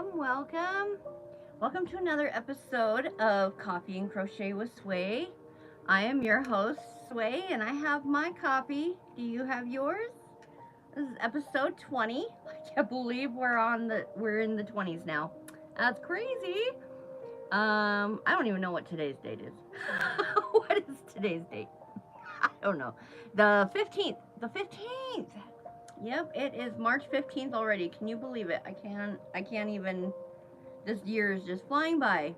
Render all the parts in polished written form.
welcome. Welcome to another episode of Coffee and Crochet with Sway. I am your host, Sway, and I have my coffee. Do you have yours? This is episode 20. I can't believe we're in the 20s now. That's crazy. I don't even know what today's date is. What is today's date? I don't know. The 15th. The 15th. Yep, it is March 15th already. Can you believe it? I can't even. This year is just flying by.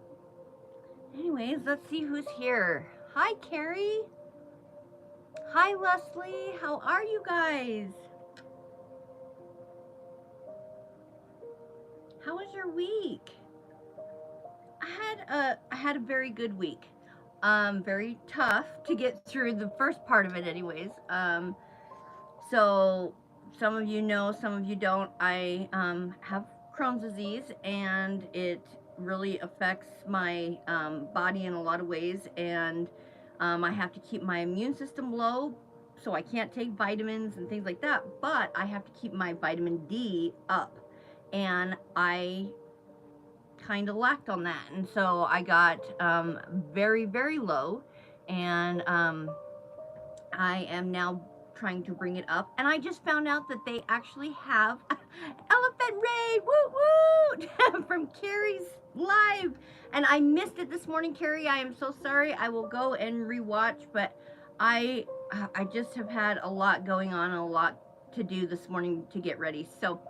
Anyways, let's see who's here. Hi, Carrie. Hi, Leslie. How are you guys? How was your week? I had a very good week. Very tough to get through the first part of it anyways. So some of you know, some of you don't. I have Crohn's disease, and it really affects my body in a lot of ways, and I have to keep my immune system low, so I can't take vitamins and things like that, but I have to keep my vitamin D up, and I kind of lacked on that, and so I got very, very low, and I am now trying to bring it up, and I just found out that they actually have Elephant Raid, woo woo, from Carrie's live, and I missed it this morning, Carrie. I am so sorry. I will go and rewatch, but I just have had a lot going on and a lot to do this morning to get ready, so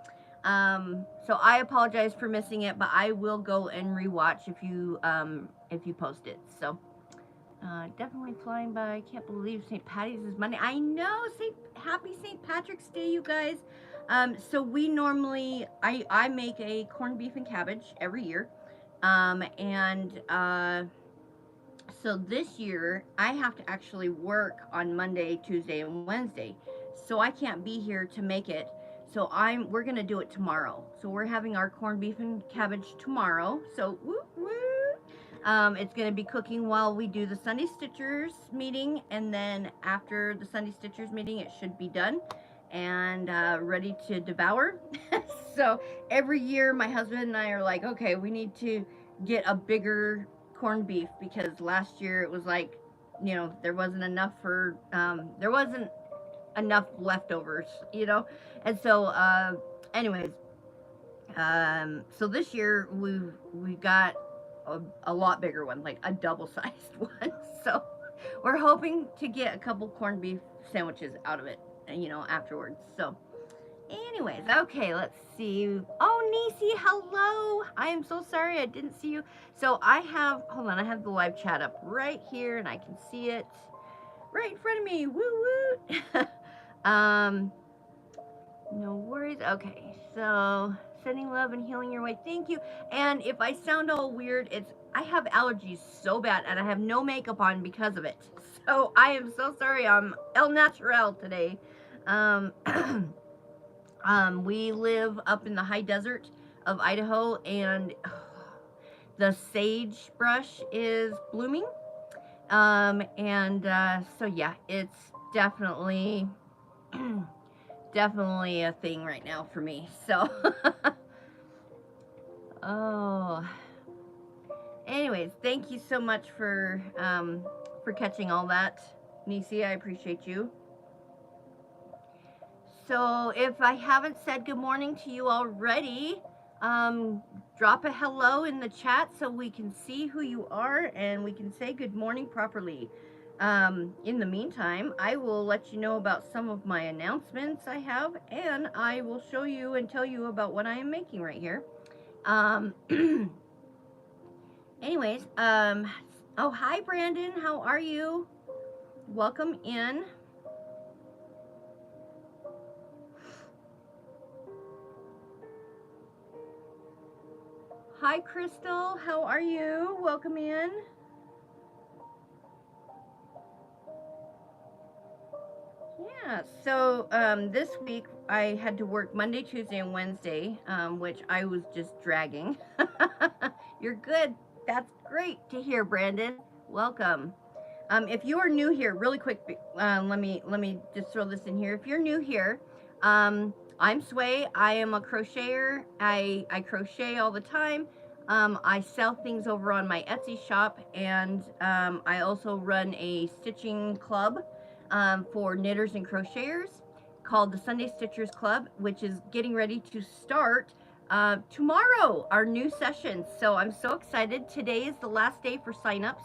I apologize for missing it, but I will go and rewatch if you post it. So definitely flying by. I can't believe St. Patty's is Monday. I know. Happy St. Patrick's Day, you guys. So we normally, I make a corned beef and cabbage every year. So this year I have to actually work on Monday, Tuesday, and Wednesday. So I can't be here to make it. So we're gonna do it tomorrow. So we're having our corned beef and cabbage tomorrow. So woo woo. It's going to be cooking while we do the Sunday Stitchers meeting, and then after the Sunday Stitchers meeting, it should be done and ready to devour. So every year, my husband and I are like, okay, we need to get a bigger corned beef, because last year it was like, there wasn't enough leftovers, and so anyways, so this year we've got a lot bigger one, like a double-sized one. So we're hoping to get a couple corned beef sandwiches out of it, afterwards. So anyways, okay, let's see. Oh, Nisi, hello. I am so sorry I didn't see you. So I have the live chat up right here, and I can see it right in front of me. Woo woo. No worries. Okay, so sending love and healing your way. Thank you. And if I sound all weird, I have allergies so bad, and I have no makeup on because of it. So I am so sorry. I'm El Natural today. We live up in the high desert of Idaho, and the sagebrush is blooming. So yeah, it's definitely definitely a thing right now for me. So oh, anyways, thank you so much for catching all that, Nisi. I appreciate you. So if I haven't said good morning to you already, drop a hello in the chat so we can see who you are and we can say good morning properly. In the meantime, I will let you know about some of my announcements I have, and I will show you and tell you about what I am making right here. Anyways, oh, hi, Brandon. How are you? Welcome in. Hi, Crystal. How are you? Welcome in. Yeah, so this week I had to work Monday, Tuesday, and Wednesday, which I was just dragging. You're good. That's great to hear, Brandon. Welcome. If you are new here, really quick, let me just throw this in here. If you're new here, I'm Sway. I am a crocheter. I crochet all the time. I sell things over on my Etsy shop, and I also run a stitching club for knitters and crocheters called the Sunday Stitchers Club, which is getting ready to start tomorrow, our new session. So I'm so excited. Today is the last day for signups.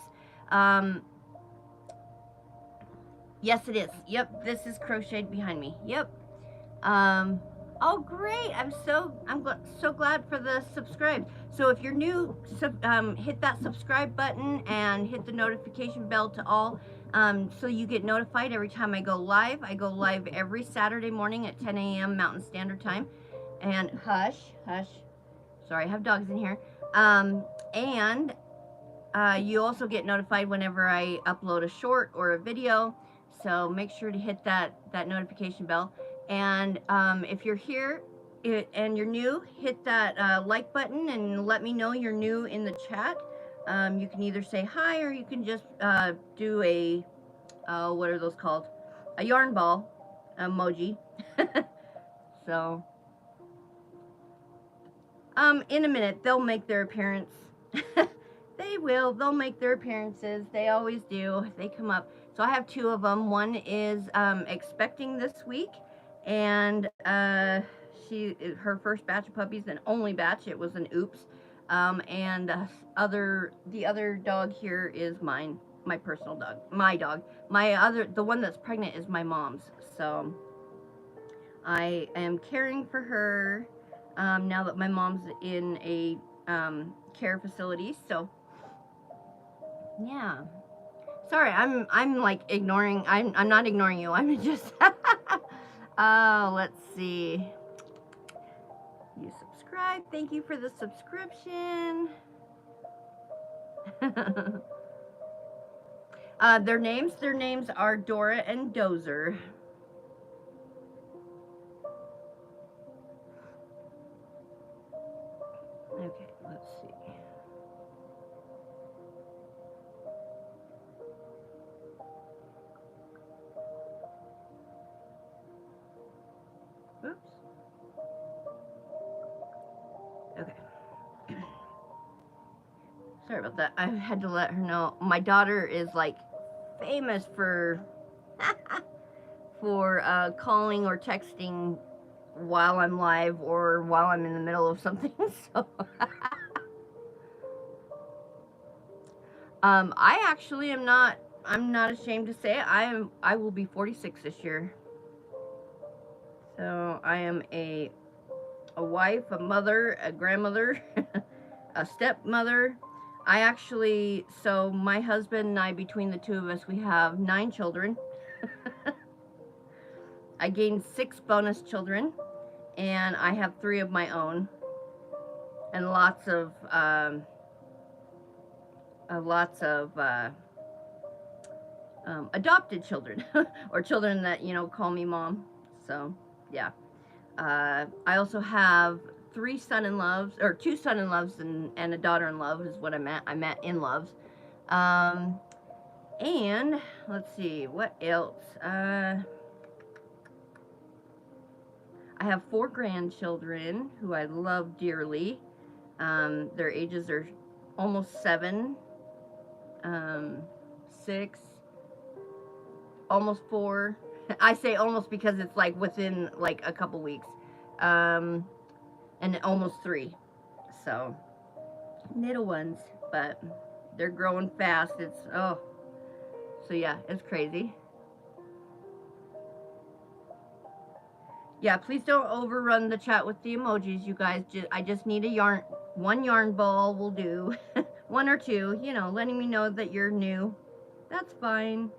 Yes, it is. Yep, this is crocheted behind me. Yep. Um, oh, great! So glad for the subscribe. So if you're new, hit that subscribe button and hit the notification bell to all, so you get notified every time I go live. I go live every Saturday morning at 10 a.m. Mountain Standard Time. And hush, hush. Sorry, I have dogs in here. And you also get notified whenever I upload a short or a video. So make sure to hit that notification bell. And if you're here and you're new, hit that like button and let me know you're new in the chat. You can either say hi or you can just do a, what are those called? A yarn ball emoji. So, in a minute, they'll make their appearance. They will. They'll make their appearances. They always do. They come up. So I have two of them. One is expecting this week, and her first batch of puppies, an only batch. It was an oops. And the other dog here is mine, my personal dog, my dog. The one that's pregnant is my mom's. So I am caring for her now that my mom's in a care facility. So yeah. Sorry, I'm like ignoring. I'm not ignoring you. I'm just. Oh, let's see. You subscribe. Thank you for the subscription. Their names are Dora and Dozer. Okay, let's see. Oops. Okay. Sorry about that. I had to let her know. My daughter is like famous for calling or texting while I'm live or while I'm in the middle of something. So I actually am not. I'm not ashamed to say it. I will be 46 this year. So I am a wife, a mother, a grandmother, a stepmother. So my husband and I, between the two of us, we have 9 children. I gained 6 bonus children, and I have 3 of my own, and lots of adopted children or children that, call me mom. So yeah. I also have 3 son-in-laws, or 2 son-in-laws and a daughter-in-law is what I meant. I meant in-laws. And let's see, what else? I have 4 grandchildren who I love dearly. Their ages are almost 7, 6, almost 4. I say almost because it's like within like a couple weeks. And almost 3. So little ones, but they're growing fast. So yeah, it's crazy. Yeah, please don't overrun the chat with the emojis, you guys. I just need one yarn ball will do. 1 or 2, letting me know that you're new. That's fine.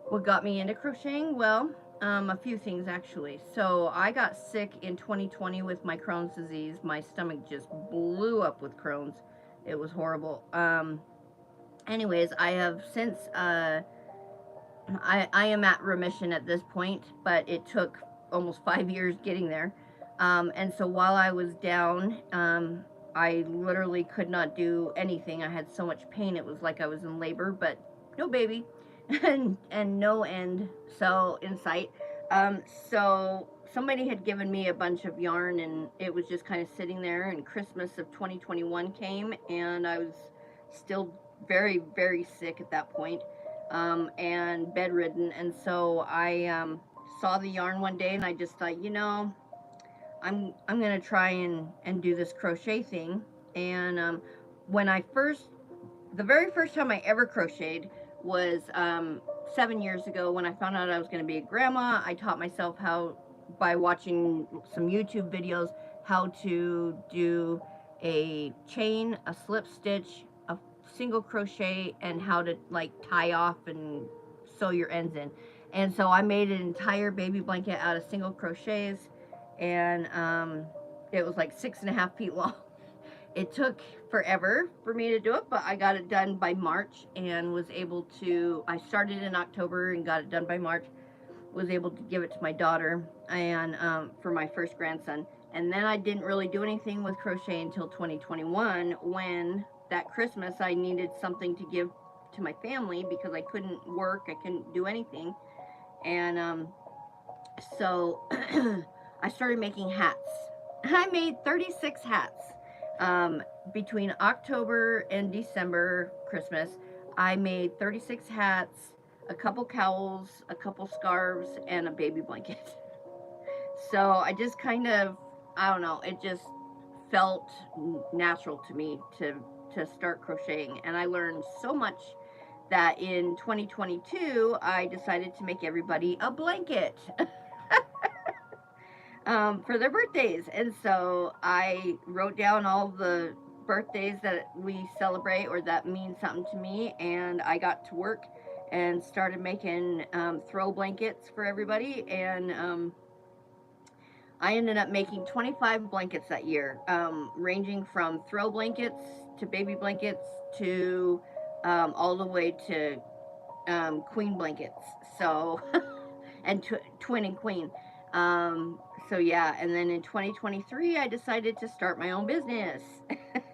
What got me into crocheting? Well, a few things actually. So I got sick in 2020 with my Crohn's disease. My stomach just blew up with Crohn's. It was horrible. Anyways, I have since, I am at remission at this point, but it took almost 5 years getting there. And so while I was down, I literally could not do anything. I had so much pain. It was like I was in labor, but no baby. and no end so in sight. So somebody had given me a bunch of yarn, and it was just kind of sitting there, and Christmas of 2021 came, and I was still very, very sick at that point, and bedridden. And so I saw the yarn one day, and I just thought, I'm gonna try and do this crochet thing. And when I first the very first time I ever crocheted was 7 years ago, when I found out I was going to be a grandma. I taught myself how, by watching some YouTube videos, how to do a chain, a slip stitch, a single crochet, and how to like tie off and sew your ends in. And so I made an entire baby blanket out of single crochets, and it was like 6.5 feet long. It took forever for me to do it, but I got it done by March and was able to. I started in October and got it done by March. Was able to give it to my daughter and for my first grandson. And then I didn't really do anything with crochet until 2021, when that Christmas I needed something to give to my family because I couldn't work, I couldn't do anything. And so I started making hats. I made 36 hats. Between October and December, Christmas, I made 36 hats, a couple cowls, a couple scarves, and a baby blanket. So I just kind of, I don't know, it just felt natural to me to start crocheting. And I learned so much that in 2022, I decided to make everybody a blanket. For their birthdays. And so I wrote down all the birthdays that we celebrate or that mean something to me, and I got to work and started making throw blankets for everybody. And I ended up making 25 blankets that year, ranging from throw blankets to baby blankets to all the way to queen blankets. So, and twin and queen. So yeah, and then in 2023, I decided to start my own business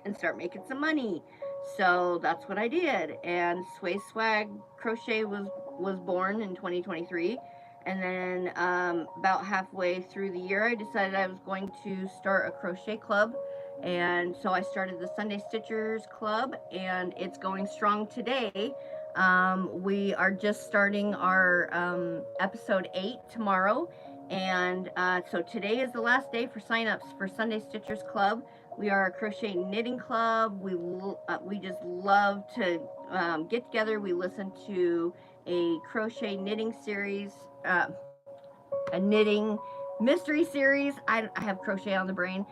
and start making some money. So that's what I did. And Sway Swag Crochet was born in 2023. And then about halfway through the year, I decided I was going to start a crochet club. And so I started the Sunday Stitchers Club, and it's going strong today. We are just starting our episode 8 tomorrow. And so today is the last day for signups for Sunday Stitchers Club. We are a crochet knitting club. We just love to get together. We listen to a crochet knitting series, a knitting mystery series. I have crochet on the brain.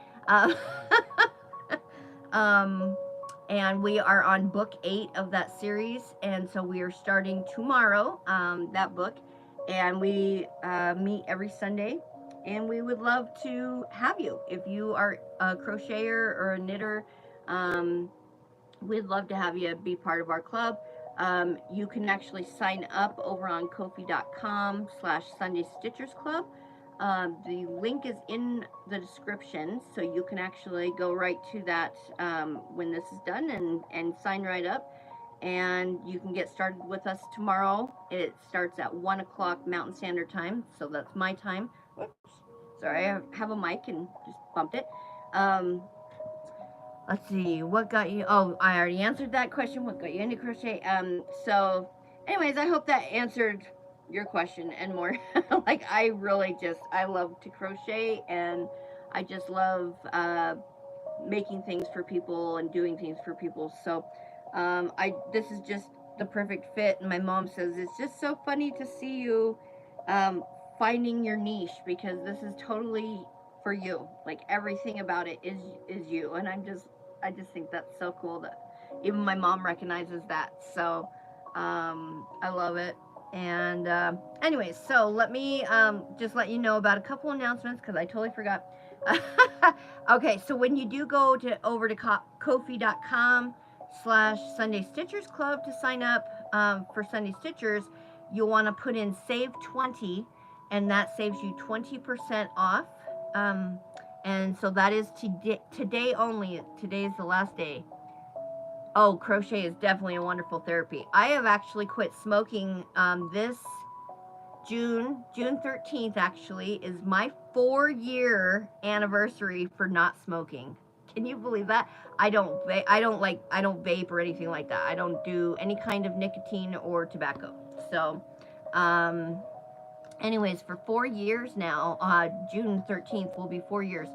And we are on book 8 of that series, and so we are starting tomorrow that book. And we meet every Sunday, and we would love to have you. If you are a crocheter or a knitter, we'd love to have you be part of our club. You can actually sign up over on Ko-fi.com/Sunday Stitchers Club. The link is in the description, so you can actually go right to that when this is done and sign right up. And you can get started with us tomorrow. It starts at 1 o'clock Mountain Standard Time, so that's my time. Whoops. Sorry, I have a mic and just bumped it. Let's see, what got you? Oh, I already answered that question. What got you into crochet? So, anyways, I hope that answered your question and more. Like, I love to crochet, and I just love making things for people and doing things for people. So, this is just the perfect fit. And my mom says it's just so funny to see you finding your niche, because this is totally for you. Like, everything about it is you. And I just think that's so cool that even my mom recognizes that. So I love it. And anyways, so let me just let you know about a couple announcements, because I totally forgot. Okay, so when you do go over to Ko-fi.com/Sunday Stitchers Club to sign up for Sunday Stitchers, you'll want to put in save 20, and that saves you 20% off. And so that is today only. Today is the last day. Oh, crochet is definitely a wonderful therapy. I have actually quit smoking this June 13th actually is my 4-year anniversary for not smoking. Can you believe that? I don't vape or anything like that. I don't do any kind of nicotine or tobacco. So, um, anyways, for 4 years now, June 13th will be 4 years.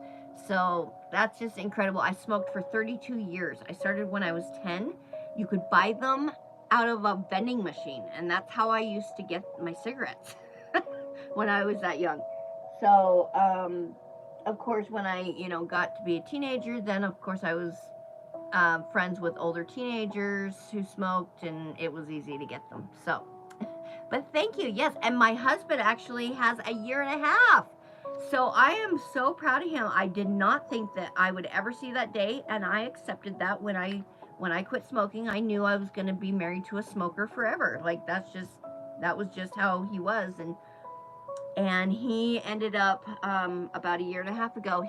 So that's just incredible. I smoked for 32 years. I started when I was 10. You could buy them out of a vending machine, and that's how I used to get my cigarettes when I was that young. So, of course, when I, got to be a teenager, then of course I was friends with older teenagers who smoked, and it was easy to get them. So, but thank you. Yes, and my husband actually has a year and a half. So I am so proud of him. I did not think that I would ever see that day, and I accepted that when I quit smoking. I knew I was going to be married to a smoker forever. Like that was just how he was, and he ended up about a year and a half ago.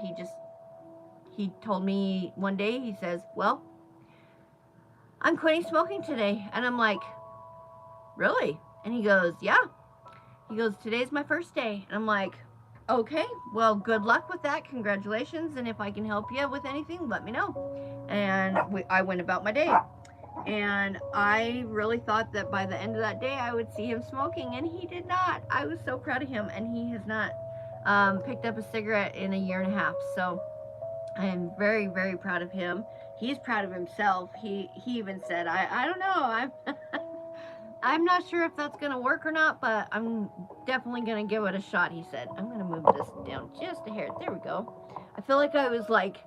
He told me one day. He says, "Well, I'm quitting smoking today," and I'm like, "Really?" And he goes, "Yeah." He goes, "Today's my first day." And I'm like, "Okay, well, good luck with that. Congratulations. And if I can help you with anything, let me know." And I went about my day. And I really thought that by the end of that day, I would see him smoking, and he did not. I was so proud of him, and he has not picked up a cigarette in a year and a half. So I am very, very proud of him. He's proud of himself. He even said, I don't know. I'm not sure if that's gonna work or not, but I'm definitely gonna give it a shot," he said. I'm gonna move this down just a hair. There we go. I feel like I was like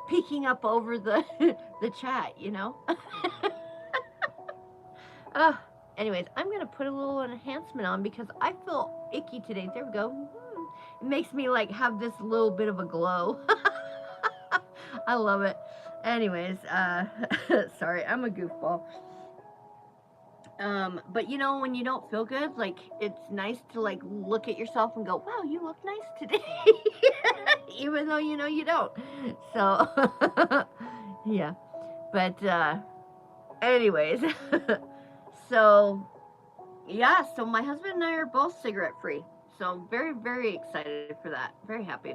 peeking up over the the chat, you know? uh, anyways, I'm gonna put a little enhancement on because I feel icky today. There we go. It makes me like have this little bit of a glow. I love it. Anyways, sorry, I'm a goofball. But when you don't feel good, like it's nice to like look at yourself and go, "Wow, you look nice today," even though you don't. So, yeah. But anyways, so yeah. So my husband and I are both cigarette free. So very, very excited for that. Very happy.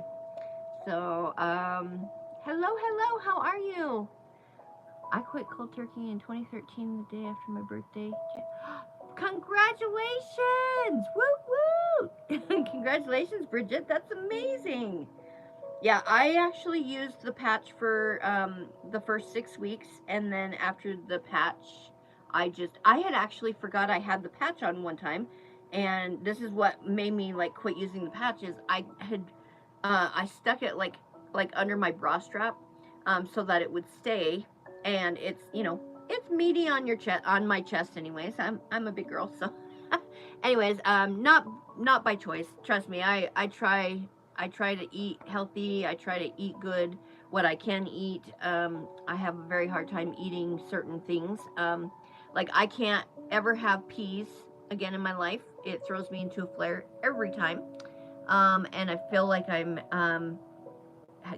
So hello, hello. How are you? I quit cold turkey in 2013, the day after my birthday. Congratulations! Woo woo! Congratulations, Bridget. That's amazing. Yeah, I actually used the patch for the first 6 weeks, and then after the patch, I had actually forgot I had the patch on one time, and this is what made me like quit using the patches. I stuck it like under my bra strap, so that it would stay, and it's meaty on your chest, on my chest. Anyways, I'm a big girl, so. Anyways, not by choice. Trust me, I try to eat healthy. I try to eat good, what I can eat. I have a very hard time eating certain things. Like I can't ever have peas again in my life. It throws me into a flare every time. And I feel like I'm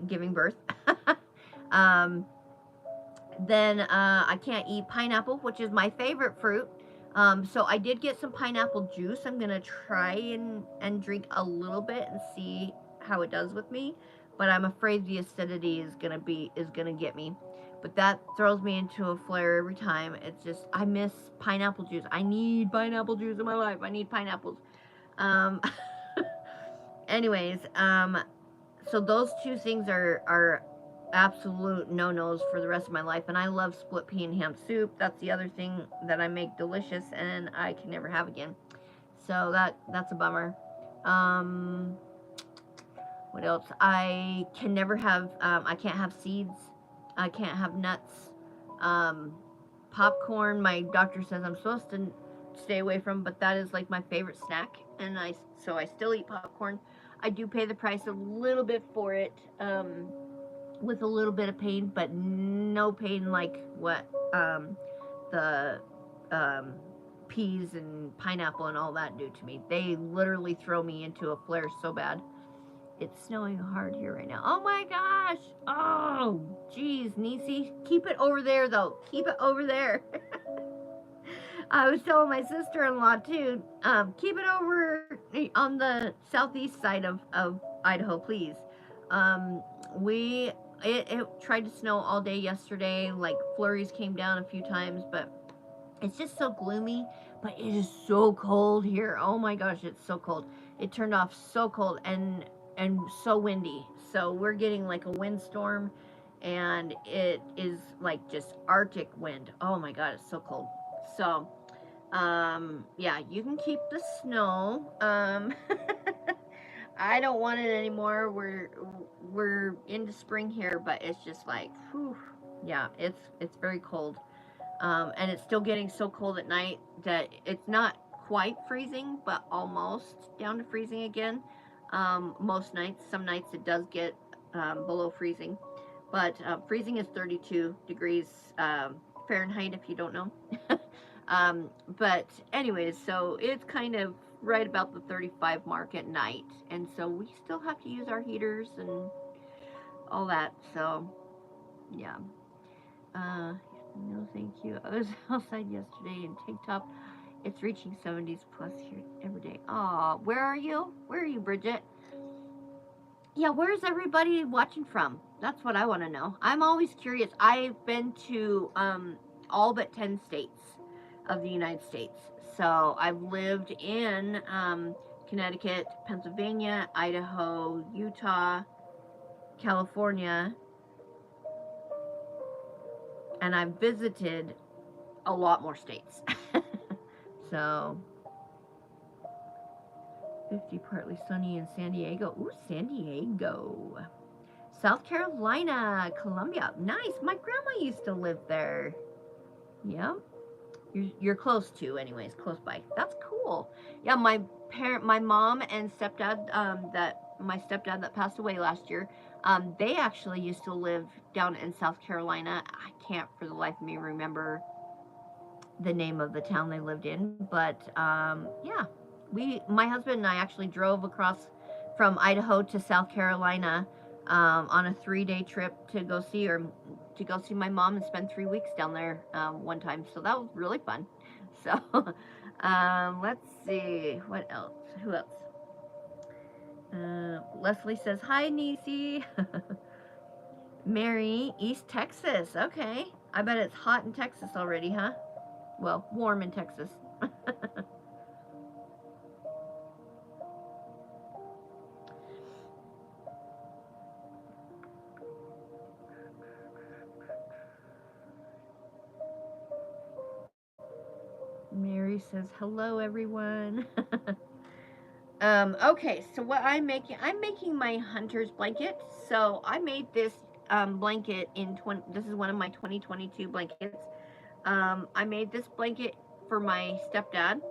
giving birth. um, then I can't eat pineapple, which is my favorite fruit. So I did get some pineapple juice. I'm gonna try and drink a little bit and see how it does with me. But I'm afraid the acidity is gonna get me. But that throws me into a flare every time. It's just I miss pineapple juice. I need pineapple juice in my life. I need pineapples. Um, anyways, so those two things are absolute no-nos for the rest of my life. And I love split pea and ham soup. That's the other thing that I make delicious and I can never have again. So that's a bummer. What else? I can never have I can't have seeds. I can't have nuts. Popcorn, my doctor says I'm supposed to stay away from, but that is like my favorite snack, and so I still eat popcorn. I do pay the price a little bit for it, with a little bit of pain, but no pain like what the peas and pineapple and all that do to me. They literally throw me into a flare so bad. It's snowing hard here right now. Oh my gosh. Oh, geez, Nisi. Keep it over there, though. Keep it over there. I was telling my sister-in-law, too, keep it over on the southeast side of Idaho, please. Um, we, it tried to snow all day yesterday. Like, flurries came down a few times, but it's just so gloomy, but it is so cold here. Oh my gosh, it's so cold. It turned off so cold and so windy. So we're getting like a windstorm, and it is like just Arctic wind. Oh my god, it's so cold. So yeah, you can keep the snow. I don't want it anymore. We're into spring here, but it's just like, whew, yeah, it's very cold. And it's still getting so cold at night that it's not quite freezing, but almost down to freezing again. Most nights, some nights it does get below freezing, but freezing is 32 degrees Fahrenheit, if you don't know. But anyways, so it's kind of right about the 35 mark at night, and so we still have to use our heaters and all that. So yeah. No, thank you. I was outside yesterday in tank top. It's reaching 70s plus here every day. Aw, where are you? Where are you, Bridget? Yeah, where's everybody watching from? That's what I want to know. I'm always curious. I've been to all but 10 states of the United States. So I've lived in Connecticut, Pennsylvania, Idaho, Utah, California, and I've visited a lot more states. So 50 partly sunny in San Diego. Ooh, San Diego. South Carolina, Columbia. Nice. My grandma used to live there. Yep. You're close to, anyways, close by. That's cool. Yeah, my mom and stepdad, my stepdad that passed away last year, they actually used to live down in South Carolina. I can't for the life of me remember the name of the town they lived in, but yeah, my husband and I actually drove across from Idaho to South Carolina on a 3-day trip to go see my mom and spend 3 weeks down there one time. So that was really fun. So let's see what else. Who else? Leslie says hi, Nisi. Mary, East Texas. Okay, I bet it's hot in Texas already, huh? Well, warm in Texas. Mary says, hello, everyone. Okay, so what I'm making my hunter's blanket. So I made this blanket this is one of my 2022 blankets. I made this blanket for my stepdad.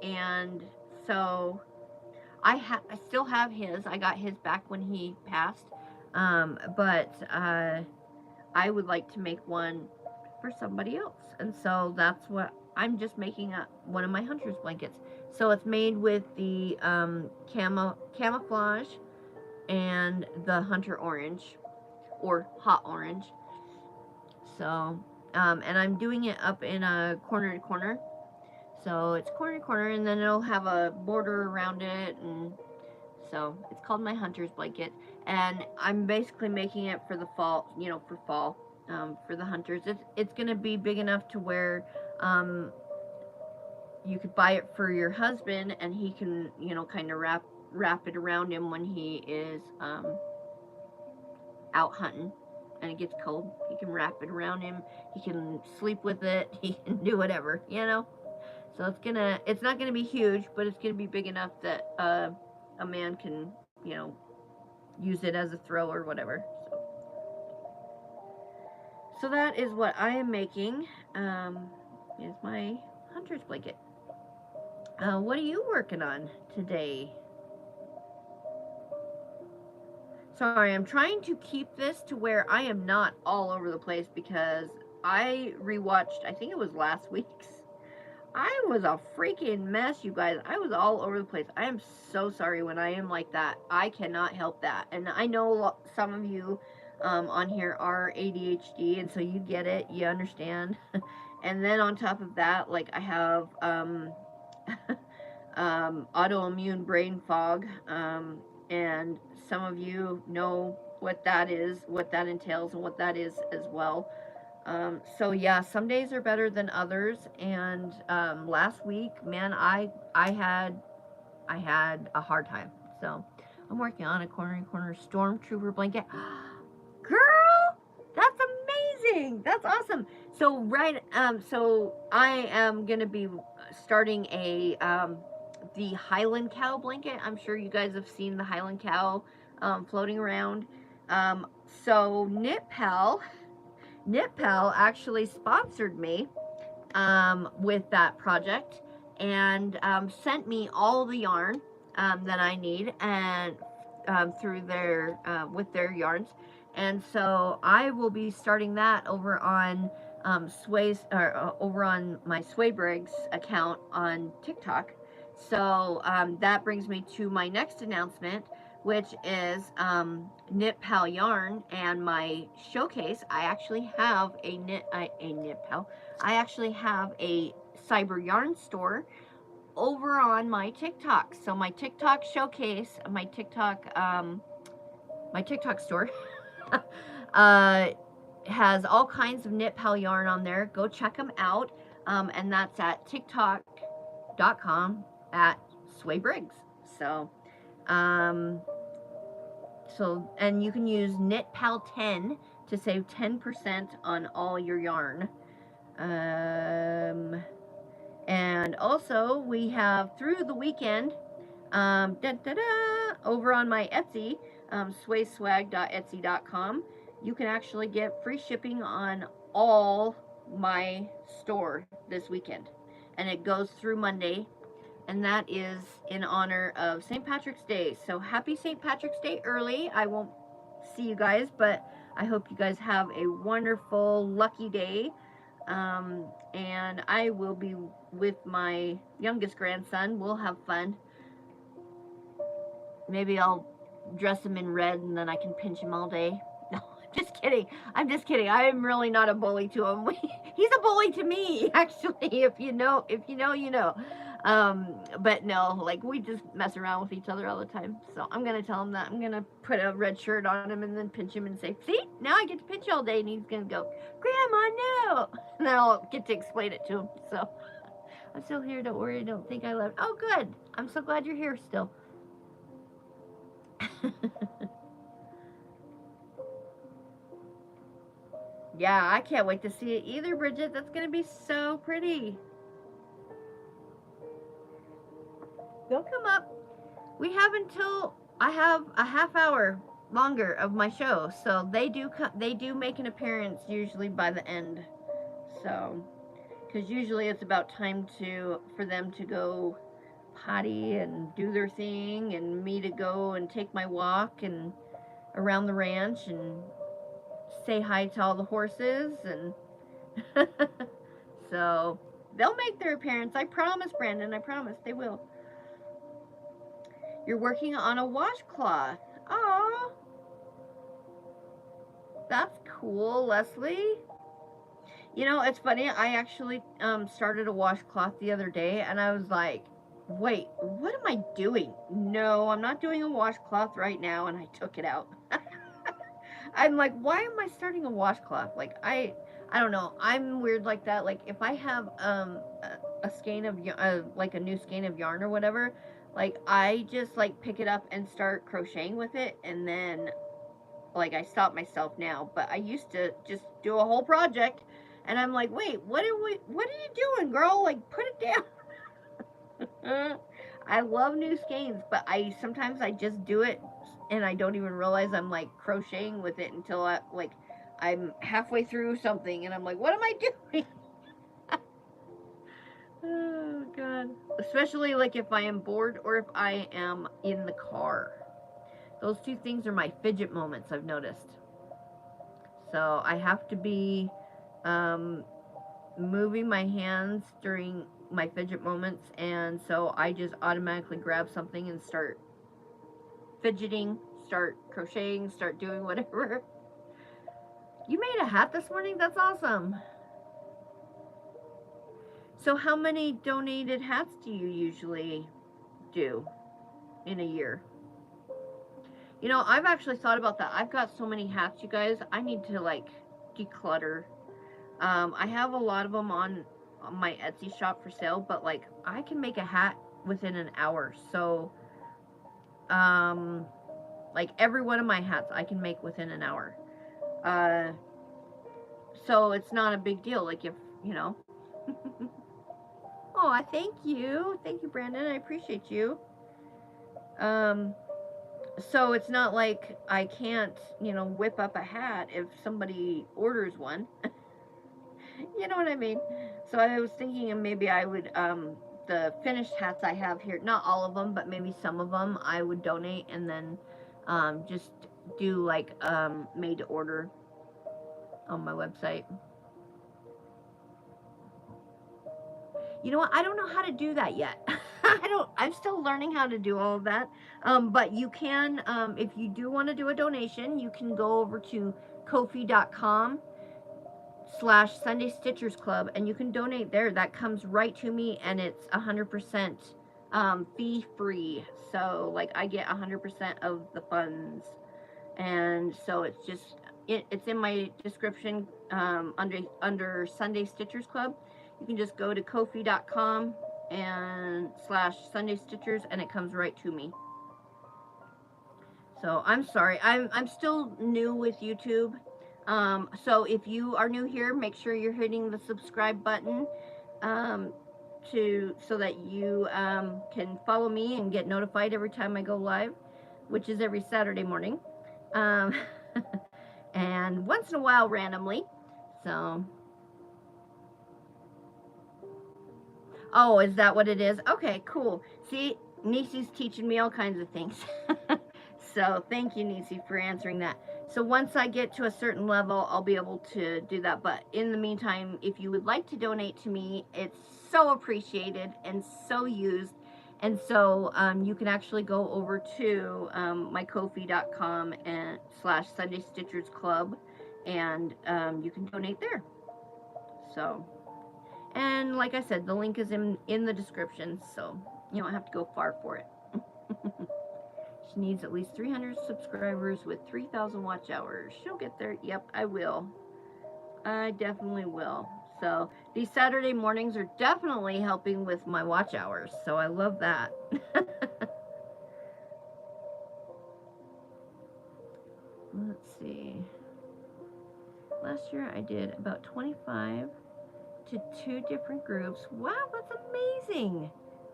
And so I still have his. I got his back when he passed. But I would like to make one for somebody else. And so that's what I'm just making one of my hunter's blankets. So it's made with the camouflage and the hunter orange or hot orange. So, and I'm doing it up in a corner to corner. So it's corner to corner, and then it'll have a border around it, and so it's called my hunter's blanket. And I'm basically making it for the fall, for fall, for the hunters. It's gonna be big enough to where you could buy it for your husband, and he can, kind of wrap it around him when he is out hunting and it gets cold. He can wrap it around him. He can sleep with it. He can do whatever, So it's not gonna be huge, but it's gonna be big enough that a man can, use it as a throw or whatever. So that is what I am making. Is my hunter's blanket. What are you working on today? Sorry, I'm trying to keep this to where I am not all over the place because I rewatched, I think it was last week's I was a freaking mess, you guys. I was all over the place. I am so sorry when I am like that. I cannot help that. And I know some of you on here are ADHD, and so you get it, you understand. And then on top of that, like I have autoimmune brain fog, and some of you know what that is, what that entails, and what that is as well. So yeah, some days are better than others. And last week, man, I had a hard time. So I'm working on a corner stormtrooper blanket. Girl, that's amazing. That's awesome. So so I am gonna be starting a the Highland Cow blanket. I'm sure you guys have seen the Highland Cow floating around. So KnitPal actually sponsored me with that project, and sent me all the yarn that I need, and through their with their yarns. And so I will be starting that over on over on my Sway Briggs account on TikTok. So that brings me to my next announcement, which is Knit Pal yarn and my showcase. I actually have a Knit Pal. I actually have a cyber yarn store over on my TikTok. So my TikTok showcase, my TikTok store has all kinds of Knit Pal yarn on there. Go check them out. And that's at tiktok.com at Sway Briggs. So, and you can use KnitPal10 to save 10% on all your yarn. And also we have through the weekend, over on my Etsy, swayswag.etsy.com, you can actually get free shipping on all my store this weekend. And it goes through Monday, and that is in honor of St. Patrick's Day. So happy St. Patrick's Day early. I won't see you guys, but I hope you guys have a wonderful, lucky day. And I will be with my youngest grandson. We'll have fun. Maybe I'll dress him in red and then I can pinch him all day. No, I'm just kidding. I'm just kidding. I am really not a bully to him. He's a bully to me, actually. If you know, you know. But no, like we just mess around with each other all the time. So I'm gonna tell him that I'm gonna put a red shirt on him and then pinch him and say, "See, now I get to pinch all day." And he's gonna go, "Grandma, no!" And then I'll get to explain it to him. So I'm still here. Don't worry. Don't think I left. Oh, good. I'm so glad you're here still. Yeah, I can't wait to see it either, Bridget. That's gonna be so pretty. They'll come up. We have until I have a half hour longer of my show, so they do make an appearance usually by the end. So, because usually it's about time for them to go potty and do their thing, and me to go and take my walk and around the ranch and say hi to all the horses, and so they'll make their appearance. I promise, Brandon. I promise they will. You're working on a washcloth. Oh, that's cool, Leslie. You know, it's funny. I actually started a washcloth the other day, and I was like, wait, what am I doing? No, I'm not doing a washcloth right now, and I took it out. I'm like, why am I starting a washcloth? Like, I don't know. I'm weird like that. Like, if I have a skein of like a new skein of yarn or whatever, like I just like pick it up and start crocheting with it, and then like I stop myself now. But I used to just do a whole project, and I'm like, wait, what are you doing, girl? Like, put it down. I love new skeins, but sometimes I just do it and I don't even realize I'm like crocheting with it until I'm halfway through something and I'm like, what am I doing? Oh God. Especially like if I am bored or if I am in the car. Those two things are my fidget moments, I've noticed. So I have to be moving my hands during my fidget moments, and so I just automatically grab something and start fidgeting, start crocheting, start doing whatever. You made a hat this morning? That's awesome. So how many donated hats do you usually do in a year? You know, I've actually thought about that. I've got so many hats, you guys. I need to like declutter. I have a lot of them on my Etsy shop for sale, but like I can make a hat within an hour. So, like every one of my hats I can make within an hour. Uh, so it's not a big deal. Like if, you know. Oh, I thank you. Thank you, Brandon. I appreciate you. So it's not like I can't, you know, whip up a hat if somebody orders one. You know what I mean? So I was thinking maybe I would, the finished hats I have here, not all of them, but maybe some of them I would donate, and then just do like made to order on my website. You know what? I don't know how to do that yet. I'm still learning how to do all of that. But you can, if you do want to do a donation, you can go over to Ko-fi.com/Sunday Stitchers Club, and you can donate there. That comes right to me, and it's 100% fee free. So like I get 100% of the funds, and so it's just it's in my description under Sunday Stitchers Club. You can just go to Ko-fi.com and /Sunday Stitchers, and it comes right to me. So I'm sorry, I'm still new with YouTube. So if you are new here, make sure you're hitting the subscribe button so that you can follow me and get notified every time I go live, which is every Saturday morning, and once in a while randomly. So, oh, is that what it is? Okay, cool. See, Nisi's teaching me all kinds of things. So thank you, Nisi, for answering that. So once I get to a certain level, I'll be able to do that. But in the meantime, if you would like to donate to me, it's so appreciated and so used. And so you can actually go over to my Ko-fi.com and /Sunday Stitchers Club, and you can donate there. So, and like I said, the link is in the description, so you don't have to go far for it. She needs at least 300 subscribers with 3,000 watch hours. She'll get there. Yep, I will. I definitely will. So these Saturday mornings are definitely helping with my watch hours. So I love that. Let's see. Last year I did about 25 to 2 different groups. Wow, that's amazing.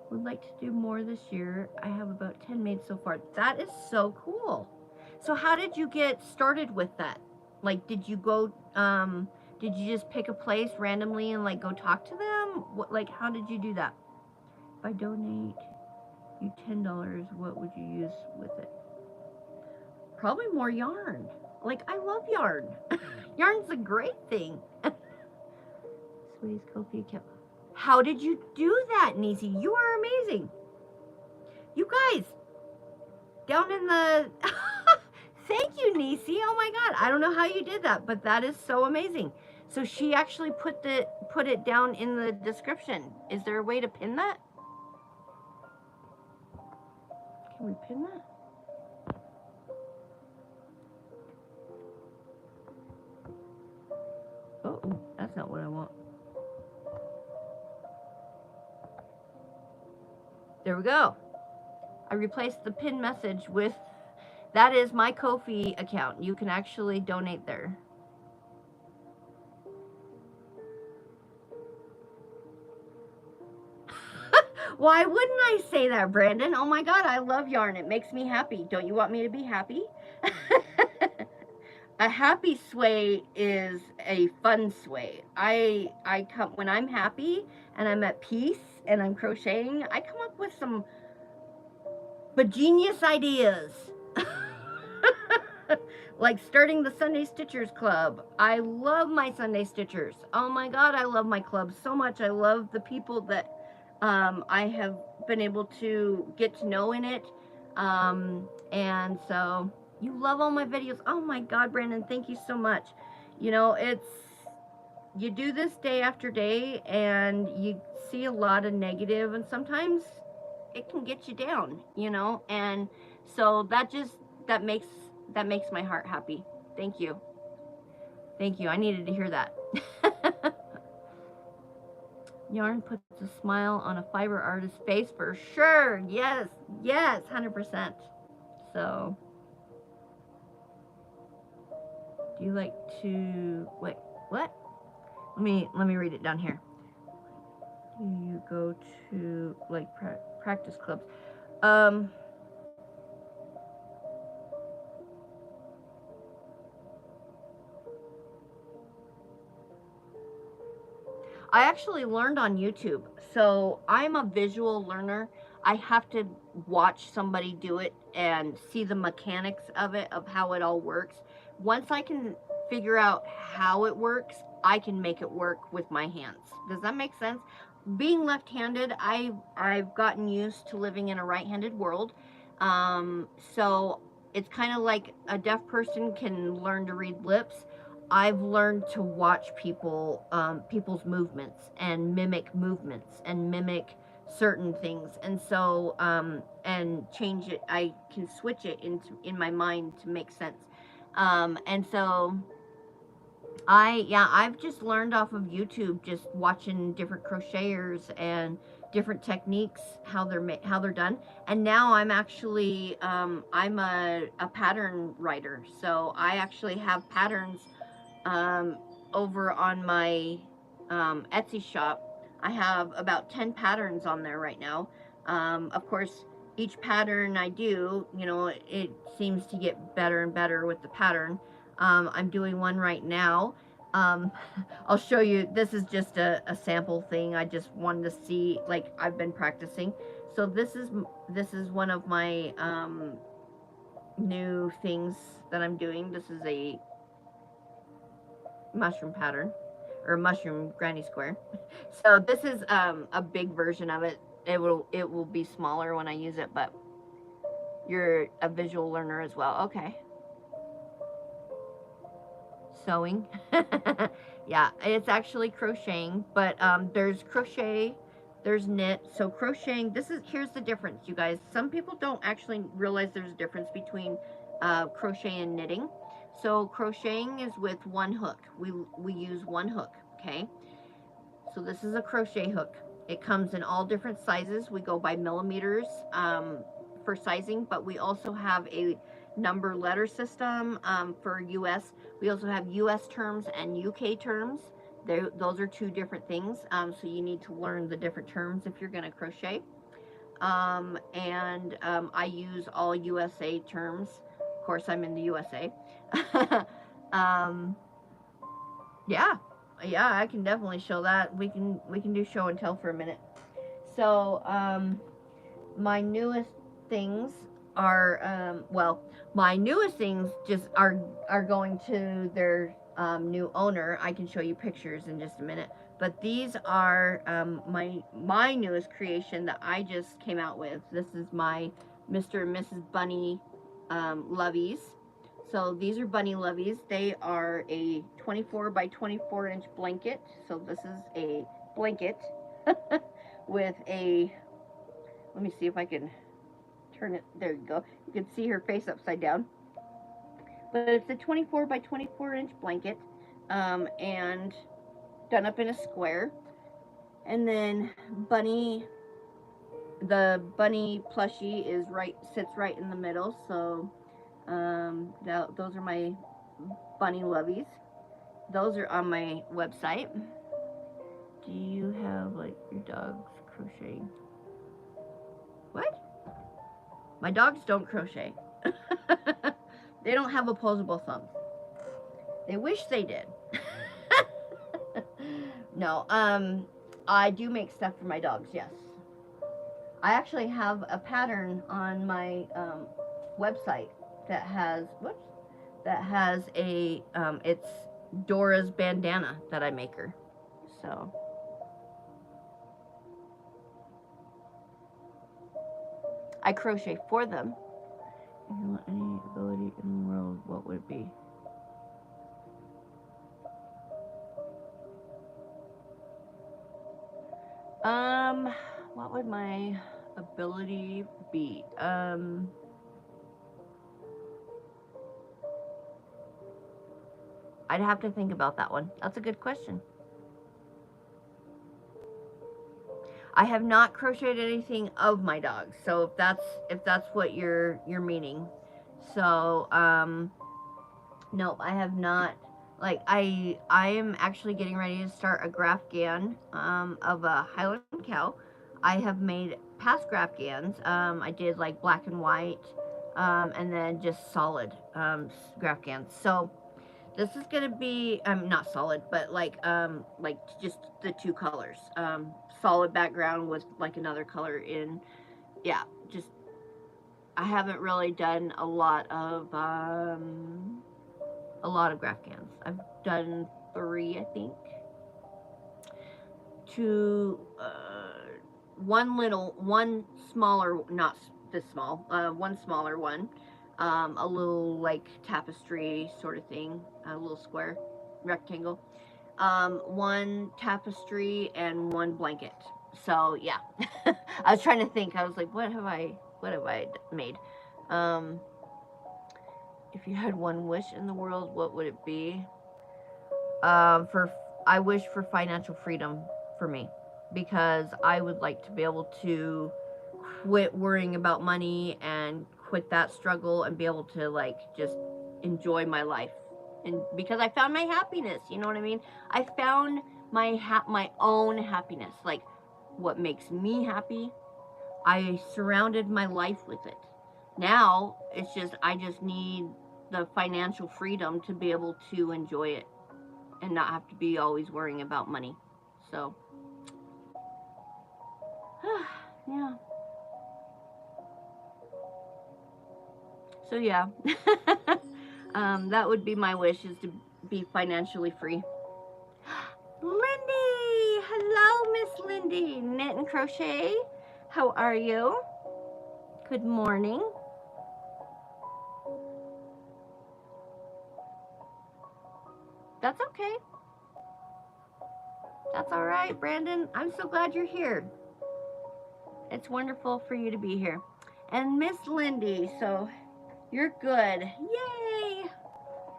Would like to do more this year. I have about 10 made so far. That is so cool. So how did you get started with that? Like, did you go, did you just pick a place randomly and like go talk to them? What, like, how did you do that? If I donate you $10, what would you use with it? Probably more yarn. Like, I love yarn. Yarn's a great thing. Sweeties, Ko-fi account. How did you do that, Nisi? You are amazing. You guys, down in the... Thank you, Nisi. Oh my God. I don't know how you did that, but that is so amazing. So she actually put it down in the description. Is there a way to pin that? Can we pin that? Oh, that's not what I want. There we go. I replaced the pin message with, that is my Ko-fi account. You can actually donate there. Why wouldn't I say that, Brandon? Oh my God, I love yarn. It makes me happy. Don't you want me to be happy? A happy sway is a fun sway. I come when I'm happy and I'm at peace and I'm crocheting, I come up with some genius ideas. Like starting the Sunday Stitchers Club. I love my Sunday Stitchers. Oh my God, I love my club so much. I love the people that I have been able to get to know in it. And so you love all my videos. Oh my God, Brandon, thank you so much. You know, it's, you do this day after day and you see a lot of negative, and sometimes it can get you down, you know, and so that makes that makes my heart happy. Thank you. Thank you. I needed to hear that. Yarn puts a smile on a fiber artist's face for sure. Yes, yes, 100%. So, do you like to wait? What? Let me read it down here. Do you go to like practice clubs? Um, I actually learned on YouTube. So I'm a visual learner. I have to watch somebody do it and see the mechanics of it, of how it all works. Once I can figure out how it works, I can make it work with my hands. Does that make sense? Being left-handed, I've gotten used to living in a right-handed world. So it's kind of like a deaf person can learn to read lips. I've learned to watch people's movements and mimic certain things, and so and change it. I can switch it in my mind to make sense, and so I've just learned off of YouTube, just watching different crocheters and different techniques, how they're done. And now I'm actually I'm a pattern writer, so I actually have patterns um, over on my Etsy shop. I have about 10 patterns on there right now. Of course, each pattern I do, you know, it seems to get better and better with the pattern. I'm doing one right now. Um, I'll show you. This is just a sample thing. I just wanted to see, like, I've been practicing. So this is one of my new things that I'm doing. This is a mushroom pattern, or mushroom granny square. So this is a big version of it. It will be smaller when I use it, but you're a visual learner as well. Okay. Sewing. Yeah, it's actually crocheting, but there's crochet, there's knit. So crocheting, here's the difference, you guys. Some people don't actually realize there's a difference between crochet and knitting. So crocheting is with one hook. We use one hook, okay? So this is a crochet hook. It comes in all different sizes. We go by millimeters for sizing, but we also have a number letter system for US. We also have US terms and UK terms. Those are two different things. So you need to learn the different terms if you're going to crochet. And I use all USA terms. Of course, I'm in the USA. um, yeah, yeah, I can definitely show that. We can do show and tell for a minute. So, my newest things are my newest things just are going to their new owner. I can show you pictures in just a minute. But these are my newest creation that I just came out with. This is my Mr. and Mrs. Bunny loveys. So these are bunny loveys. They are a 24 by 24 inch blanket. So this is a blanket with a, let me see if I can turn it, there you go. You can see her face upside down. But it's a 24 by 24 inch blanket and done up in a square. And then the bunny plushie sits right in the middle. So those are my bunny loveys. Those are on my website. Do you have like your dogs crochet? What? My dogs don't crochet. They don't have opposable thumbs. They wish they did. No, I do make stuff for my dogs, yes. I actually have a pattern on my website that has, it's Dora's bandana that I make her. So, I crochet for them. If you want any ability in the world, what would it be? What would my ability be? I'd have to think about that one. That's a good question. I have not crocheted anything of my dog, so if that's what you're meaning. So, no, I have not. Like I am actually getting ready to start a Grafgan of a Highland cow. I have made past Grafgans. I did like black and white, and then just solid Grafgans. So this is gonna be not solid, but like just the two colors. Solid background with like another color in. Yeah, just I haven't really done a lot of Grafgans. I've done 3, I think. Two, one smaller, not this small, one smaller one, a little like tapestry sort of thing, a little square rectangle, one tapestry and one blanket. So yeah, I was trying to think. I was like, what have I made? Um, if you had one wish in the world, what would it be? I wish for financial freedom for me, because I would like to be able to quit worrying about money and quit that struggle and be able to like just enjoy my life. And because I found my happiness, you know what I mean? I found my own happiness, like what makes me happy. I surrounded my life with it. Now it's just I just need the financial freedom to be able to enjoy it and not have to be always worrying about money. So, yeah. So yeah, that would be my wish, is to be financially free. Lindy, hello, Miss Lindy, Knit and Crochet. How are you? Good morning. That's okay. That's all right, Brandon. I'm so glad you're here. It's wonderful for you to be here. And Miss Lindy, so you're good. Yay!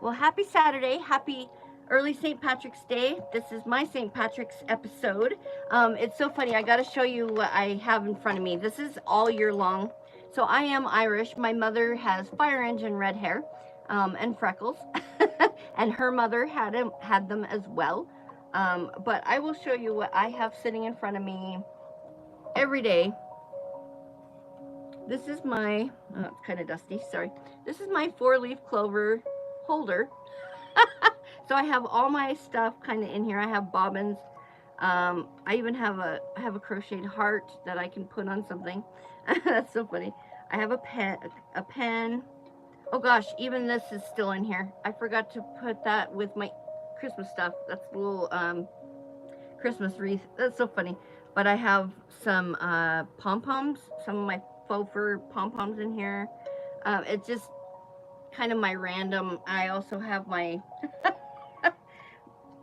Well, happy Saturday. Happy early St. Patrick's Day. This is my St. Patrick's episode. It's so funny. I got to show you what I have in front of me. This is all year long. So I am Irish. My mother has fire engine red hair and freckles. And her mother had them as well. But I will show you what I have sitting in front of me every day. This is my, it's kind of dusty, sorry. This is my 4-leaf clover holder. So I have all my stuff kind of in here. I have bobbins. I even have a crocheted heart that I can put on something. That's so funny. I have a pen. Oh gosh, even this is still in here. I forgot to put that with my Christmas stuff. That's a little Christmas wreath. That's so funny. But I have some pom-poms, some of my faux fur pom-poms in here. It's just kind of my random. I also have my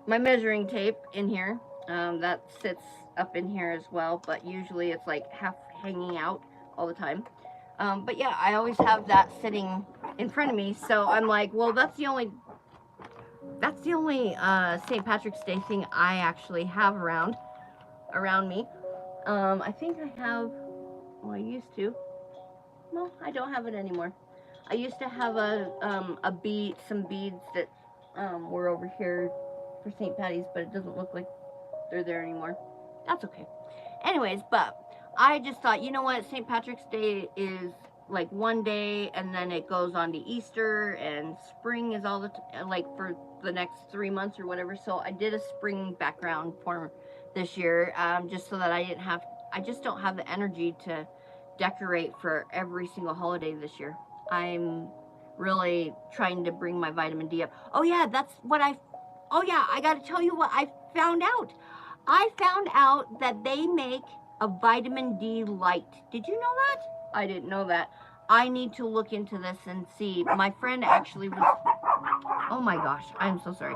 my measuring tape in here. That sits up in here as well, but usually it's like half hanging out all the time. But yeah, I always have that sitting in front of me. So I'm like, well, that's the only St. Patrick's Day thing I actually have around me. I think I have, well, I used to. No, I don't have it anymore. I used to have some beads that were over here for St. Patty's, but it doesn't look like they're there anymore. That's okay. Anyways, but I just thought, you know what, St. Patrick's Day is like one day, and then it goes on to Easter, and spring is all like for the next 3 months or whatever. So I did a spring background for this year, just so that I just don't have the energy to decorate for every single holiday this year. I'm really trying to bring my vitamin D up. Oh yeah, I gotta tell you what I found out. I found out that they make a vitamin D light. Did you know that? I didn't know that. I need to look into this and see. My friend actually was, oh my gosh, I'm so sorry.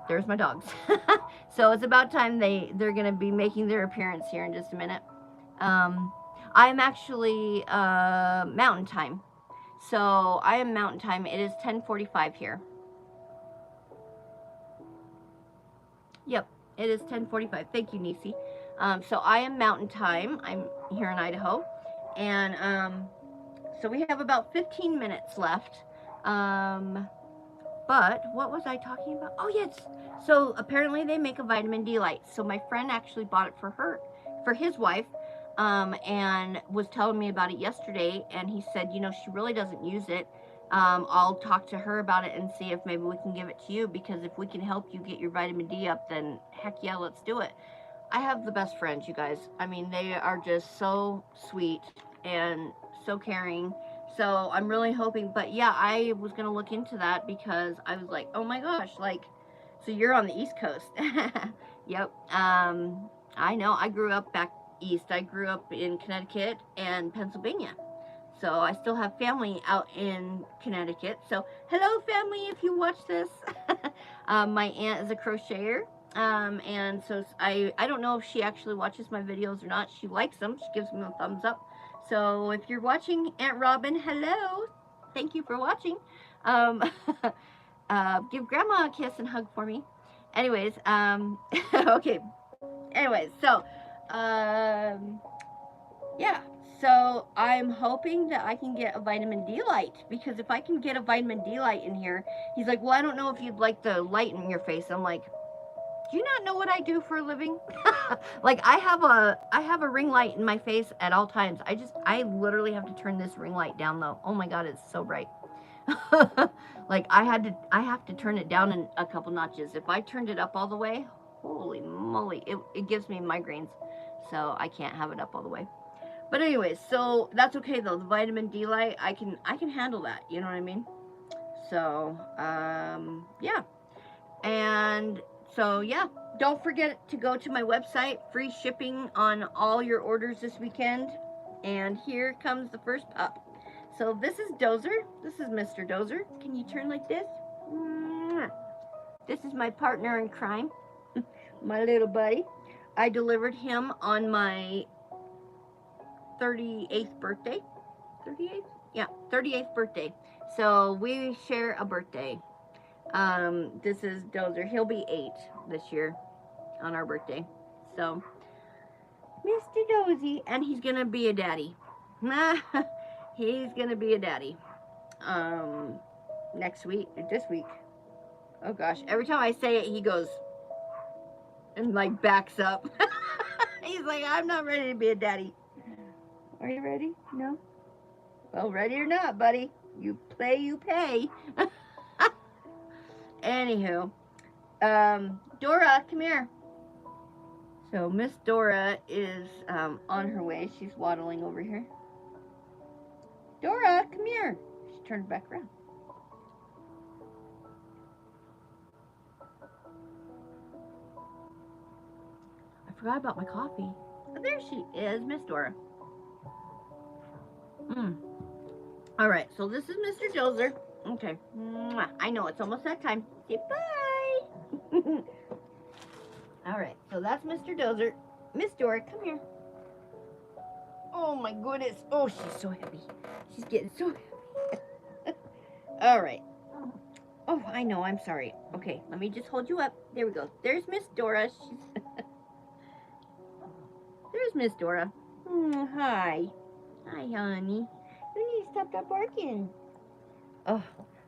There's my dogs. So it's about time they're gonna be making their appearance here in just a minute. I'm actually mountain time. So I am mountain time. It is 10:45 here. Yep, it is 10:45. Thank you, Nisi. So I am mountain time. I'm here in Idaho. And so we have about 15 minutes left. But what was I talking about? Oh, yes. So apparently they make a vitamin D light. So my friend actually bought it for his wife, and was telling me about it yesterday. And he said, you know, she really doesn't use it. I'll talk to her about it and see if maybe we can give it to you, because if we can help you get your vitamin D up, then heck yeah, let's do it. I have the best friends, you guys. I mean, they are just so sweet and so caring. So I'm really hoping, but yeah, I was going to look into that because I was like, oh my gosh, like, so you're on the East Coast. Yep. I know. I grew up back east. I grew up in Connecticut and Pennsylvania. So I still have family out in Connecticut. So hello, family, if you watch this. My aunt is a crocheter. And so I don't know if she actually watches my videos or not. She likes them. She gives them a thumbs up. So if you're watching, Aunt Robin, hello. Thank you for watching. Give Grandma a kiss and hug for me. Anyways, okay. Anyways, so, yeah. So I'm hoping that I can get a vitamin D light, because if I can get a vitamin D light in here, he's like, well, I don't know if you'd like the light in your face. I'm like, do you not know what I do for a living? Like, I have a ring light in my face at all times. I literally have to turn this ring light down though. Oh my God, it's so bright. Like, I have to turn it down in a couple notches. If I turned it up all the way, holy moly, it gives me migraines. So I can't have it up all the way. But anyways, so that's okay though. The vitamin D light, I can handle that. You know what I mean? So, yeah. And so, yeah, don't forget to go to my website. Free shipping on all your orders this weekend. And here comes the first pup. So this is Dozer. This is Mr. Dozer. Can you turn like this? This is my partner in crime, my little buddy. I delivered him on my 38th birthday. 38th? Yeah, 38th birthday. So we share a birthday. This is Dozer. He'll be 8 this year on our birthday. So, Mr. Dozy, and he's gonna be a daddy. He's gonna be a daddy. Next week, this week. Oh gosh, every time I say it, he goes and like backs up. He's like, I'm not ready to be a daddy. Are you ready? No? Well, ready or not, buddy. You play, you pay. Anywho, Dora, come here. So Miss Dora is on her way. She's waddling over here. Dora, come here. She turned back around. I forgot about my coffee. Oh, there she is, Miss Dora. All right, so this is Mr. Dozer. Okay. I know it's almost that time. Say bye. All right, so that's Mr. Dozer. Miss Dora, come here. Oh my goodness. Oh, she's so heavy. She's getting so heavy. All right. Oh, I know. I'm sorry. Okay, let me just hold you up. There we go. There's Miss Dora. There's Miss Dora. Hi. Hi, honey. You need to stop barking. Oh,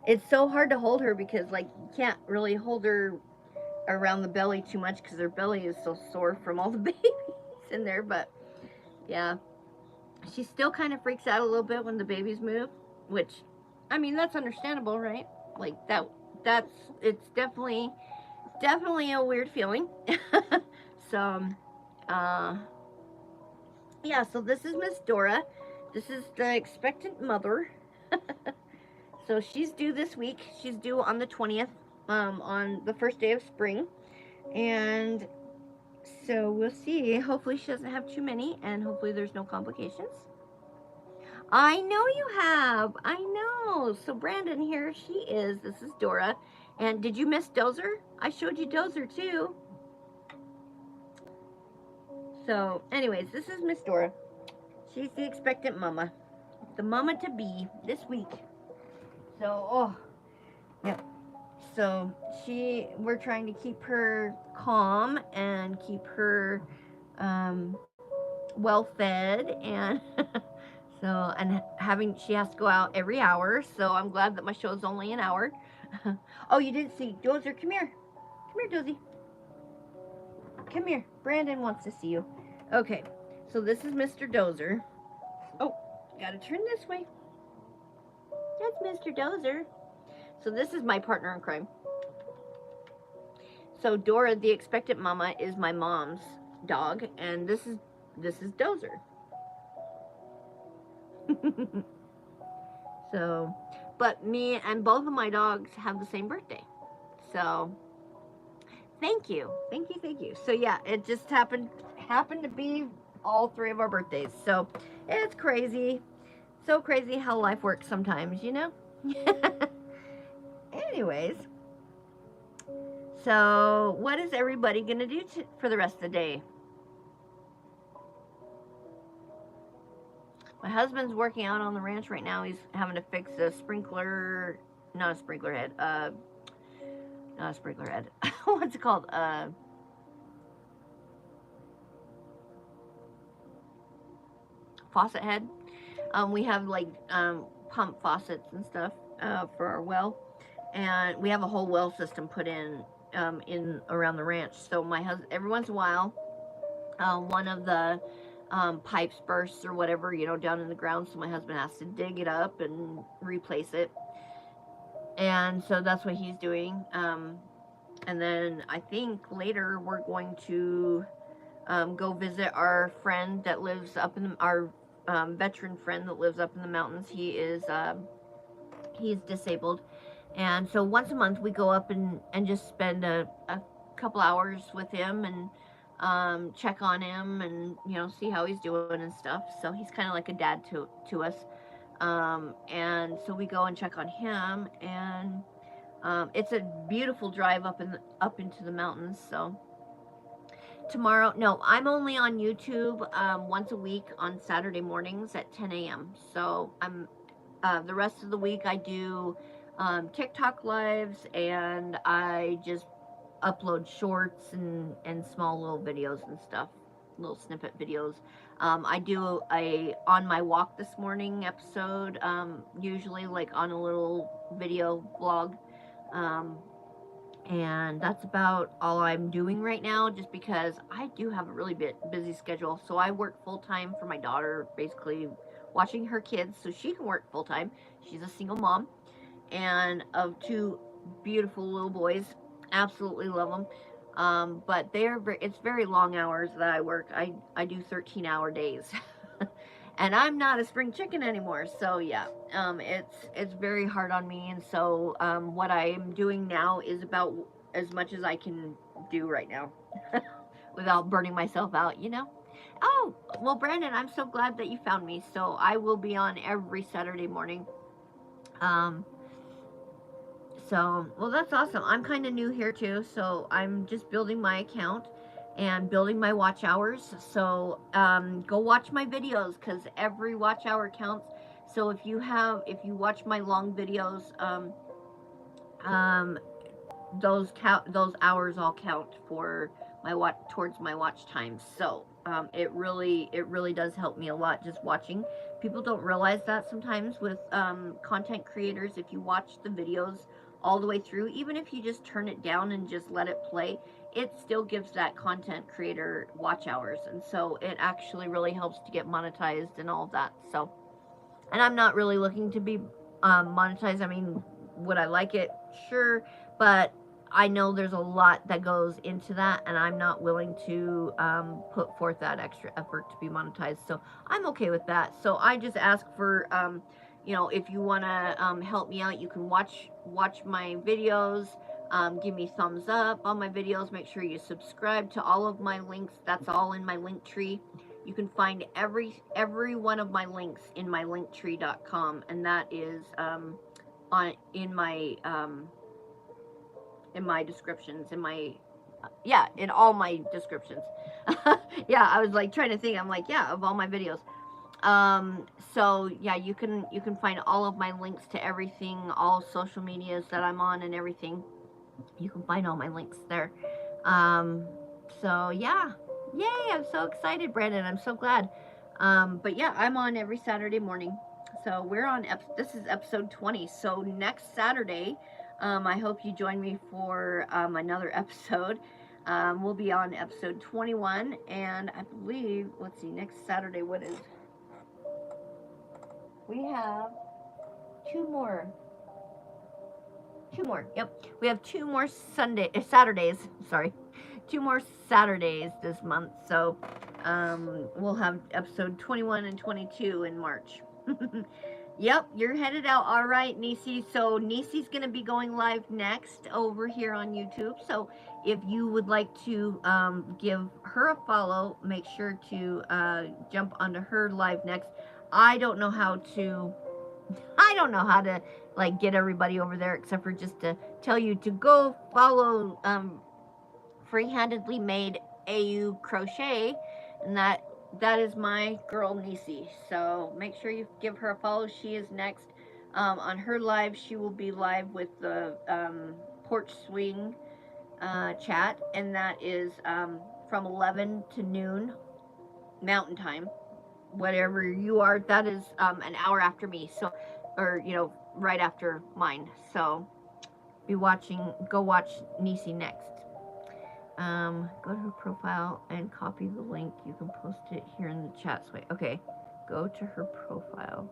it's so hard to hold her because, like, you can't really hold her around the belly too much because her belly is so sore from all the babies in there. But yeah, she still kind of freaks out a little bit when the babies move, which, I mean, that's understandable, right? Like, it's definitely a weird feeling. So, yeah, so this is Miss Dora. This is the expectant mother. So she's due this week. She's due on the 20th, on the first day of spring. And So we'll see. Hopefully she doesn't have too many, and hopefully there's no complications. I know you have. I know. So Brandon, here she is. This is Dora. And did you miss Dozer? I showed you Dozer too. So anyways, this is Miss Dora. She's the expectant mama. The mama to be this week. So, oh, yeah. So we're trying to keep her calm and keep her well fed, and so, and she has to go out every hour. So I'm glad that my show is only an hour. Oh, you didn't see Dozer? Come here, Dozy. Come here. Brandon wants to see you. Okay, so this is Mr. Dozer. Oh, gotta turn this way. That's Mr. Dozer. So this is my partner in crime. So Dora, the expectant mama, is my mom's dog, and this is Dozer. So, but me and both of my dogs have the same birthday. So, thank you. So yeah, it just happened to be all three of our birthdays. So, it's crazy. So crazy how life works sometimes, you know? Anyways, so what is everybody going to do for the rest of the day? My husband's working out on the ranch right now. He's having to fix a sprinkler, not a sprinkler head, not a sprinkler head. What's it called? Faucet head. We have like pump faucets and stuff for our well, and we have a whole well system put in around the ranch. So my husband, every once in a while, one of the pipes bursts or whatever, you know, down in the ground, so my husband has to dig it up and replace it. And so that's what he's doing. And then I think later we're going to go visit our friend that lives up in our veteran friend that lives up in the mountains. He's disabled, and so once a month we go up and just spend a couple hours with him and check on him and, you know, see how he's doing and stuff. So he's kind of like a dad to us. And so we go and check on him, and it's a beautiful drive up into the mountains. So tomorrow, no, I'm only on YouTube once a week on Saturday mornings at 10 a.m. So I'm the rest of the week I do TikTok lives, and I just upload shorts and small little videos and stuff, little snippet videos. I do a on my walk this morning episode, usually like on a little video vlog, and that's about all I'm doing right now, just because I do have a really busy schedule. So I work full-time for my daughter, basically watching her kids so she can work full-time. She's a single mom and of two beautiful little boys. Absolutely love them. But it's very long hours that I work. I do 13-hour days. And I'm not a spring chicken anymore. So yeah, it's very hard on me. And so what I am doing now is about as much as I can do right now without burning myself out, you know? Oh, well, Brandon, I'm so glad that you found me. So I will be on every Saturday morning. So, well, that's awesome. I'm kind of new here too, so I'm just building my account and building my watch hours. So, go watch my videos, because every watch hour counts. So if you watch my long videos, those hours all count for towards my watch time. So, it really does help me a lot just watching. People don't realize that sometimes with content creators. If you watch the videos all the way through, even if you just turn it down and just let it play, it still gives that content creator watch hours, and so it actually really helps to get monetized and all of that. So, and I'm not really looking to be monetized. I mean, would I like it? Sure, but I know there's a lot that goes into that, and I'm not willing to put forth that extra effort to be monetized. So I'm okay with that. So I just ask for you know, if you want to help me out, you can watch my videos, Give me thumbs up on my videos. Make sure you subscribe to all of my links. That's all in my link tree. You can find every one of my links in my linktree.com, and that is in my descriptions, in all my descriptions. Yeah, I was like trying to think. I'm like, yeah, of all my videos. So yeah, you can find all of my links to everything, all social medias that I'm on and everything. You can find all my links there. So yeah, yay! I'm so excited, Brandon. I'm so glad. But yeah, I'm on every Saturday morning. So we're on, this is episode 20. So next Saturday, I hope you join me for another episode. We'll be on episode 21, and I believe, let's see, next Saturday, what is? We have two more. Yep. We have two more Saturdays. Sorry. 2 more Saturdays this month. So we'll have episode 21 and 22 in March. Yep, you're headed out. All right, Nisi. So Nisi's going to be going live next over here on YouTube. So if you would like to give her a follow, make sure to jump onto her live next. I don't know how to like get everybody over there, except for just to tell you to go follow Free-Handedly Made AU Crochet, and that is my girl Nisi. So make sure you give her a follow. She is next on her live. She will be live with the porch swing chat, and that is from 11 to noon Mountain Time. Whatever you are, that is an hour after me, so, or right after mine. So go watch Nisi next. Go to her profile and copy the link. You can post it here in the chat. So okay, go to her profile,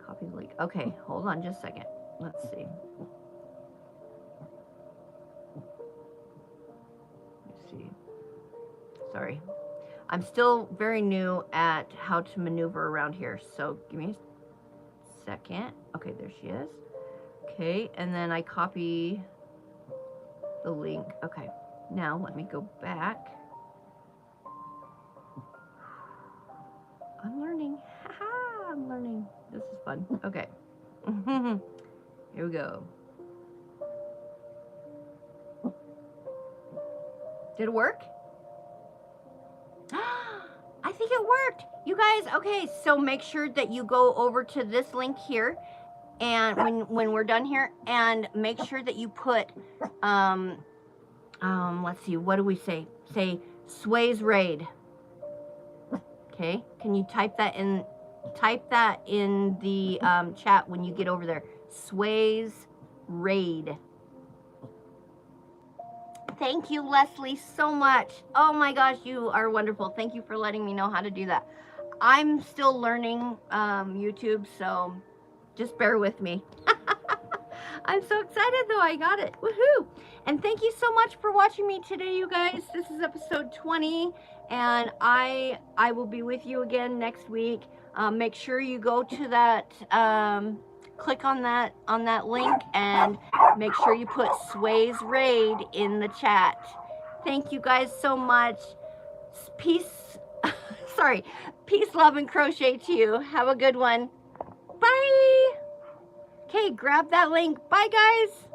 copy the link. Okay, hold on just a second. Let's see. Sorry. I'm still very new at how to maneuver around here, so give me a second. Okay, there she is. Okay, and then I copy the link. Okay, now let me go back. I'm learning. Haha, I'm learning. This is fun. Okay. Here we go. Did it work? I think it worked. You guys, okay, so make sure that you go over to this link here, and when we're done here, and make sure that you put, let's see, what do we say? Say, Sway's Raid. Okay, can you type that in the chat when you get over there? Sway's Raid. Thank you, Leslie, so much. Oh my gosh, you are wonderful. Thank you for letting me know how to do that. I'm still learning YouTube, so just bear with me. I'm so excited though, I got it. Woohoo! And thank you so much for watching me today, you guys. This is episode 20, and I will be with you again next week. Make sure you go to that, click on that link, and make sure you put Sway's Raid in the chat. Thank you guys so much. Peace, sorry, peace, love, and crochet to you. Have a good one. Bye. Okay, grab that link. Bye, guys.